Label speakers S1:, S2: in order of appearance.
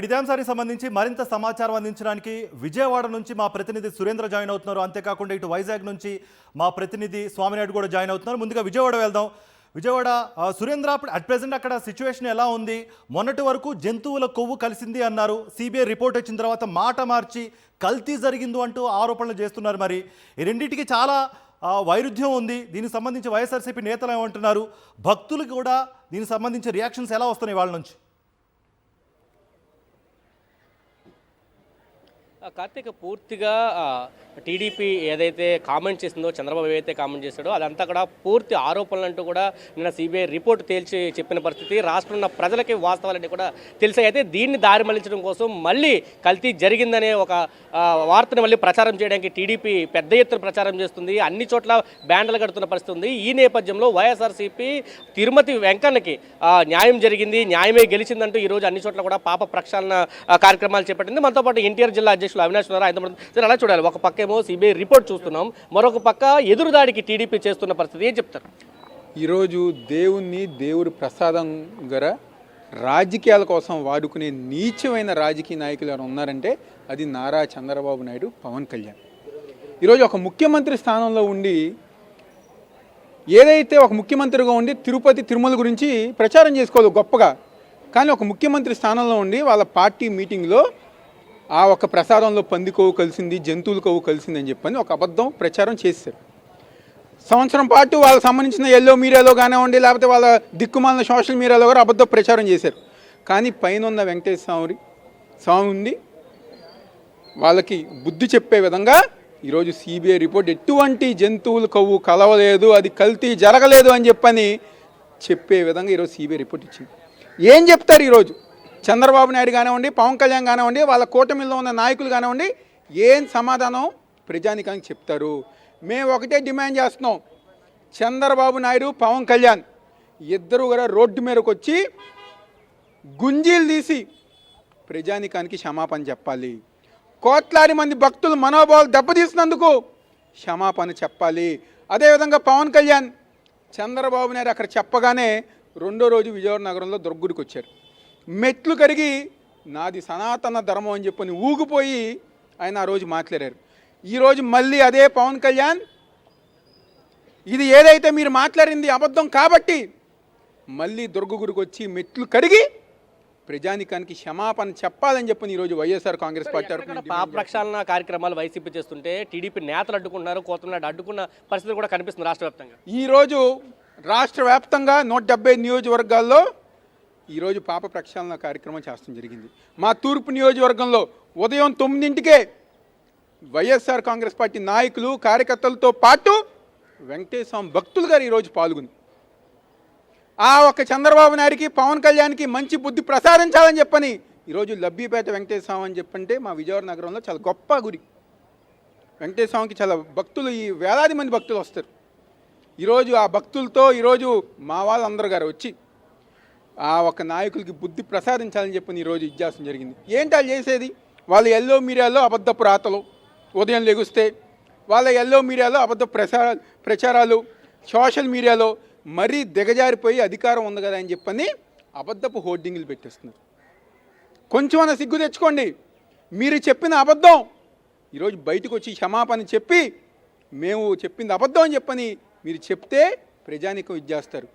S1: ఇదే అంశానికి సంబంధించి మరింత సమాచారం అందించడానికి విజయవాడ నుంచి మా ప్రతినిధి సురేంద్ర జాయిన్ అవుతున్నారు. అంతేకాకుండా ఇటు వైజాగ్ నుంచి మా ప్రతినిధి స్వామినాయుడు కూడా జాయిన్ అవుతున్నారు. ముందుగా విజయవాడ వెళ్దాం. విజయవాడ సురేంద్ర, అట్ ప్రెసెంట్ అక్కడ సిచ్యువేషన్ ఎలా ఉంది? మొన్నటి వరకు జంతువుల కొవ్వు కలిసింది అన్నారు. సిబిఐ రిపోర్ట్ వచ్చిన తర్వాత మాట మార్చి కల్తీ జరిగింది అంటూ ఆరోపణలు చేస్తున్నారు. మరి ఈ రెండింటికి చాలా వైరుధ్యం ఉంది. దీనికి సంబంధించి వైఎస్ఆర్సీపీ నేతలు ఏమంటున్నారు? భక్తులు కూడా దీనికి సంబంధించి రియాక్షన్స్ ఎలా వస్తున్నాయి వాళ్ళ నుంచి?
S2: కార్తీక్, పూర్తిగా టీడీపీ ఏదైతే కామెంట్ చేసిందో, చంద్రబాబు ఏదైతే కామెంట్ చేశాడో అదంతా కూడా పూర్తి ఆరోపణలు అంటూ కూడా నిన్న సిబిఐ రిపోర్ట్ తేల్చి చెప్పిన పరిస్థితి. రాష్ట్రంలో ఉన్న ప్రజలకి వాస్తవాలన్నీ కూడా తెలిసాయి. అయితే దీన్ని దారి మళ్లించడం కోసం మళ్ళీ కల్తీ జరిగిందనే ఒక వార్తను మళ్ళీ ప్రచారం చేయడానికి టీడీపీ పెద్ద ఎత్తున ప్రచారం చేస్తుంది. అన్ని చోట్ల బ్యాండ్లు కడుతున్న పరిస్థితి ఉంది. ఈ నేపథ్యంలో వైఎస్ఆర్సీపీ తిరుమతి వెంకన్నకి న్యాయం జరిగింది, న్యాయమే గెలిచిందంటూ ఈరోజు అన్ని చోట్ల కూడా పాప ప్రక్షాళన కార్యక్రమాలు చేపట్టింది. మనతో పాటు ఎన్టీఆర్ జిల్లా అధ్యక్షులు అవినాష్ ఉన్నారు. ఆయన అలా చూడాలి, ఒక పక్క ఏమో సిబిఐ రిపోర్ట్ చూస్తున్నాం, మరొక పక్క ఎదురుదాడికి టీడీపీ చేస్తున్న పరిస్థితి. ఏం చెప్తారు?
S3: ఈరోజు దేవుణ్ణి, దేవుడి ప్రసాదంగా రాజకీయాల కోసం వాడుకునే నీచమైన రాజకీయ నాయకులు ఎవరు ఉన్నారంటే అది నారా చంద్రబాబు నాయుడు, పవన్ కళ్యాణ్. ఈరోజు ఒక ముఖ్యమంత్రి స్థానంలో ఉండి, ఏదైతే ఒక ముఖ్యమంత్రిగా ఉండి తిరుపతి తిరుమల గురించి ప్రచారం చేసుకోవాలి గొప్పగా, కానీ ఒక ముఖ్యమంత్రి స్థానంలో ఉండి వాళ్ళ పార్టీ మీటింగ్లో ఆ ఒక ప్రసాదంలో పంది కొవ్వు కలిసింది, జంతువుల కొవ్వు కలిసిందని చెప్పని ఒక అబద్ధం ప్రచారం చేశారు. సంవత్సరం పాటు వాళ్ళకి సంబంధించిన ఎల్లో మీడియాలో కానివ్వండి, లేకపోతే వాళ్ళ దిక్కుమాలిన సోషల్ మీడియాలో కూడా అబద్ధ ప్రచారం చేశారు. కానీ పైన ఉన్న వెంకటేశ్వర స్వామి ఉంది, వాళ్ళకి బుద్ధి చెప్పే విధంగా ఈరోజు సిబిఐ రిపోర్ట్ ఎటువంటి జంతువుల కొవ్వు కలవలేదు, అది కల్తీ జరగలేదు అని చెప్పని చెప్పే విధంగా ఈరోజు సిబిఐ రిపోర్ట్ ఇచ్చింది. ఏం చెప్తారు ఈరోజు చంద్రబాబు నాయుడు కానివ్వండి, పవన్ కళ్యాణ్ కానివ్వండి, వాళ్ళ కూటమిలో ఉన్న నాయకులు కానివ్వండి, ఏం సమాధానం ప్రజానికానికి చెప్తారు? మేము ఒకటే డిమాండ్ చేస్తున్నాం, చంద్రబాబు నాయుడు, పవన్ కళ్యాణ్ ఇద్దరు కూడా రోడ్డు మీదకి వచ్చి గుంజీలు తీసి ప్రజానికానికి క్షమాపణ చెప్పాలి. కోట్లాది మంది భక్తులు మనోభావాలు దెబ్బతీసినందుకు క్షమాపణ చెప్పాలి. అదేవిధంగా పవన్ కళ్యాణ్, చంద్రబాబు నాయుడు అక్కడ చెప్పగానే రెండో రోజు విజయవాడ నగరంలో దుర్గుడికి వచ్చారు. మెట్లు కరిగి నాది సనాతన ధర్మం అని చెప్పని ఊగిపోయి ఆయన ఆ రోజు మాట్లాడారు. ఈరోజు మళ్ళీ అదే పవన్ కళ్యాణ్, ఇది ఏదైతే మీరు మాట్లాడింది అబద్ధం కాబట్టి మళ్ళీ దుర్గగుడికి వచ్చి మెట్లు కడిగి ప్రజానికానికి క్షమాపణ చెప్పాలని చెప్పని ఈరోజు వైఎస్ఆర్ కాంగ్రెస్ పార్టీ
S2: పాప ప్రక్షాళన కార్యక్రమాలు వైసీపీ చేస్తుంటే టీడీపీ నేతలు అడ్డుకున్నారు, కోతనాడు అడ్డుకున్న పరిస్థితి కూడా కనిపిస్తుంది రాష్ట్ర వ్యాప్తంగా.
S3: ఈరోజు రాష్ట్ర వ్యాప్తంగా 170 నియోజకవర్గాల్లో ఈరోజు పాప ప్రక్షాళన కార్యక్రమం చేస్తూ జరిగింది. మా తూర్పు నియోజకవర్గంలో ఉదయం 9ంటికే వైఎస్ఆర్ కాంగ్రెస్ పార్టీ నాయకులు, కార్యకర్తలతో పాటు వెంకటేశ్వర భక్తులు గారు ఈరోజు పాల్గొని ఆ ఒక్క చంద్రబాబు నాయుడికి, పవన్ కళ్యాణ్కి మంచి బుద్ధి ప్రసాదించాలని చెప్పని ఈరోజు లబ్బిపేట వెంకటేశ్వర అని చెప్పంటే మా విజయవాడ నగరంలో చాలా గొప్ప గుడి. వెంకటేశ్వరకి చాలా భక్తులు, ఈ వేలాది మంది భక్తులు వస్తారు. ఈరోజు ఆ భక్తులతో ఈరోజు మా వాళ్ళందరూ గారు వచ్చి ఆ ఒక నాయకులకి బుద్ధి ప్రసాదించాలని చెప్పని ఈరోజు ఇచ్చేసం జరిగింది. ఏంటి వాళ్ళు చేసేది? వాళ్ళ ఎల్లో మీడియాలో అబద్ధపు రాతలు, ఉదయం లెగుస్తే వాళ్ళ ఎల్లో మీడియాలో అబద్ధ ప్రచారాలు, సోషల్ మీడియాలో మరీ దిగజారిపోయి అధికారం ఉంది కదా అని చెప్పని అబద్ధపు హోర్డింగ్లు పెట్టేస్తున్నారు. కొంచెమన్నా సిగ్గు తెచ్చుకోండి. మీరు చెప్పిన అబద్ధం ఈరోజు బయటకు వచ్చి క్షమాపణ చెప్పి మేము చెప్పింది అబద్ధం అని చెప్పని మీరు చెప్తే ప్రజానికం ఇచ్చేస్తారు.